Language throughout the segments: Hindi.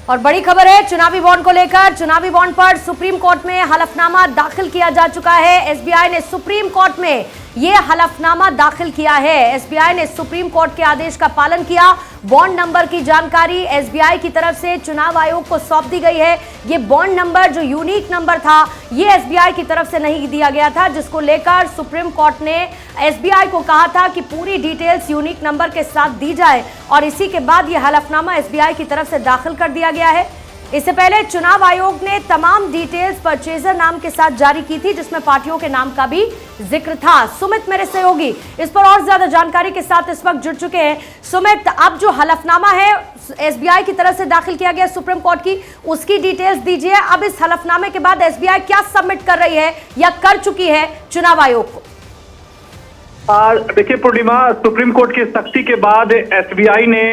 और बड़ी खबर है चुनावी बॉन्ड को लेकर। चुनावी बॉन्ड पर सुप्रीम कोर्ट में हलफनामा दाखिल किया जा चुका है। एसबीआई ने सुप्रीम कोर्ट में यह हलफनामा दाखिल किया है। एसबीआई ने सुप्रीम कोर्ट के आदेश का पालन किया। बॉन्ड नंबर की जानकारी एसबीआई की तरफ से चुनाव आयोग को सौंप दी गई है। ये बॉन्ड नंबर जो यूनिक नंबर था, ये एसबीआई की तरफ से नहीं दिया गया था, जिसको लेकर सुप्रीम कोर्ट ने एसबीआई को कहा था कि पूरी डिटेल्स यूनिक नंबर के साथ दी जाए और इसी के बाद यह हलफनामा एसबीआई की तरफ से दाखिल कर दिया गया है। इससे पहले चुनाव आयोग ने तमाम डिटेल्स परचेजर नाम के साथ जारी की थी, जिसमें पार्टियों के नाम का भी जिक्र था। सुमित मेरे सहयोगी इस पर और ज्यादा जानकारी के साथ इस वक्त जुड़ चुके हैं। सुमित, अब जो हलफनामा है एसबीआई की तरफ से दाखिल किया गया सुप्रीम कोर्ट की, उसकी डिटेल्स दीजिए। अब इस हलफनामे के बाद एसबीआई क्या सबमिट कर रही है या कर चुकी है चुनाव आयोग को? देखिए पूर्णिमा, सुप्रीम कोर्ट की सख्ती के बाद एसबीआई ने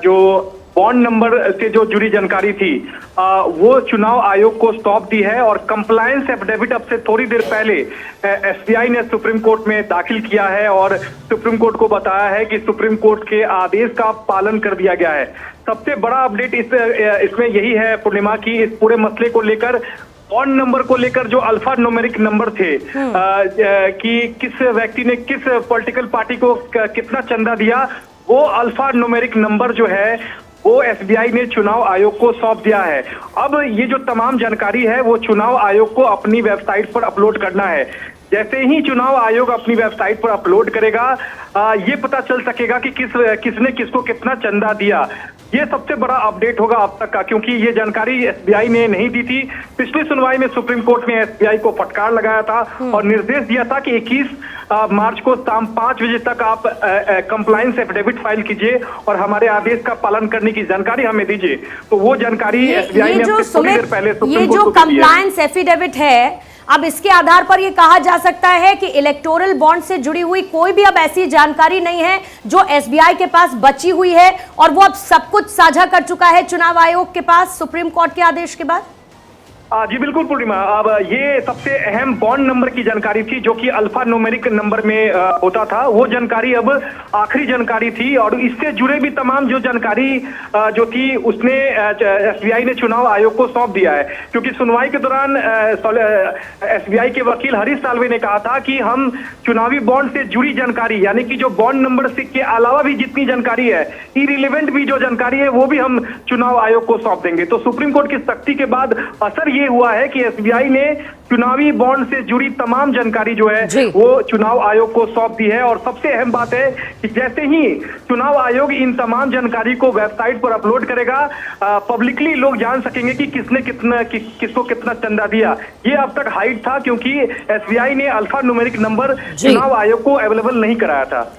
जो बॉन्ड नंबर से जो जुड़ी जानकारी थी वो चुनाव आयोग को सौंप दी है और कंप्लायंस एफिडेविट अब से थोड़ी देर पहले एसबीआई ने सुप्रीम कोर्ट में दाखिल किया है और सुप्रीम कोर्ट को बताया है कि सुप्रीम कोर्ट के आदेश का पालन कर दिया गया है। सबसे बड़ा अपडेट इसमें यही है पूर्णिमा की, इस पूरे मसले को लेकर बॉन्ड नंबर को लेकर जो अल्फा न्यूमेरिक नंबर थे कि किस व्यक्ति ने किस पॉलिटिकल पार्टी को कितना चंदा दिया, वो अल्फा न्यूमेरिक नंबर जो है वो एसबीआई ने चुनाव आयोग को सौंप दिया है। अब ये जो तमाम जानकारी है वो चुनाव आयोग को अपनी वेबसाइट पर अपलोड करना है। जैसे ही चुनाव आयोग अपनी वेबसाइट पर अपलोड करेगा ये पता चल सकेगा कि किसने किसको कितना चंदा दिया। ये सबसे बड़ा अपडेट होगा अब तक का, क्योंकि ये जानकारी एसबीआई ने नहीं दी थी। पिछली सुनवाई में सुप्रीम कोर्ट ने एसबीआई को फटकार लगाया था और निर्देश दिया था कि 21 मार्च को शाम 5 बजे तक आप कंप्लायंस एफिडेविट फाइल कीजिए और हमारे आदेश का पालन करने की जानकारी हमें दीजिए। तो वो जानकारी एसबीआई ने थोड़ी देर पहले सुप्रीम कोर्ट को दी है। कंप्लायंस एफिडेविट है, अब इसके आधार पर यह कहा जा सकता है कि इलेक्टोरल बॉन्ड से जुड़ी हुई कोई भी अब ऐसी जानकारी नहीं है जो एसबीआई के पास बची हुई है और वो अब सब कुछ साझा कर चुका है चुनाव आयोग के पास सुप्रीम कोर्ट के आदेश के बाद। जी बिल्कुल पूर्णिमा, अब ये सबसे अहम बॉन्ड नंबर की जानकारी थी जो कि अल्फा न्यूमेरिक नंबर में होता था। वो जानकारी अब आखिरी जानकारी थी और इससे जुड़े भी तमाम जो जानकारी जो थी उसने एसबीआई ने चुनाव आयोग को सौंप दिया है। क्योंकि सुनवाई के दौरान एसबीआई के वकील हरीश साल्वे ने कहा था कि हम चुनावी बॉन्ड से जुड़ी जानकारी, यानी कि जो बॉन्ड नंबर के अलावा भी जितनी जानकारी है, इरिलेवेंट भी जो जानकारी है, वो भी हम चुनाव आयोग को सौंप देंगे। तो सुप्रीम कोर्ट की सख्ती के बाद असर ये हुआ है कि एसबीआई ने चुनावी बॉन्ड से जुड़ी तमाम जानकारी जो है वो चुनाव आयोग को सौंप दी है। और सबसे अहम बात है कि जैसे ही चुनाव आयोग इन तमाम जानकारी को वेबसाइट पर अपलोड करेगा, पब्लिकली लोग जान सकेंगे कि किसने किसको कितना चंदा दिया। ये अब तक हाइड था क्योंकि एसबीआई ने अल्फा न्यूमेरिक नंबर चुनाव आयोग को अवेलेबल नहीं कराया था।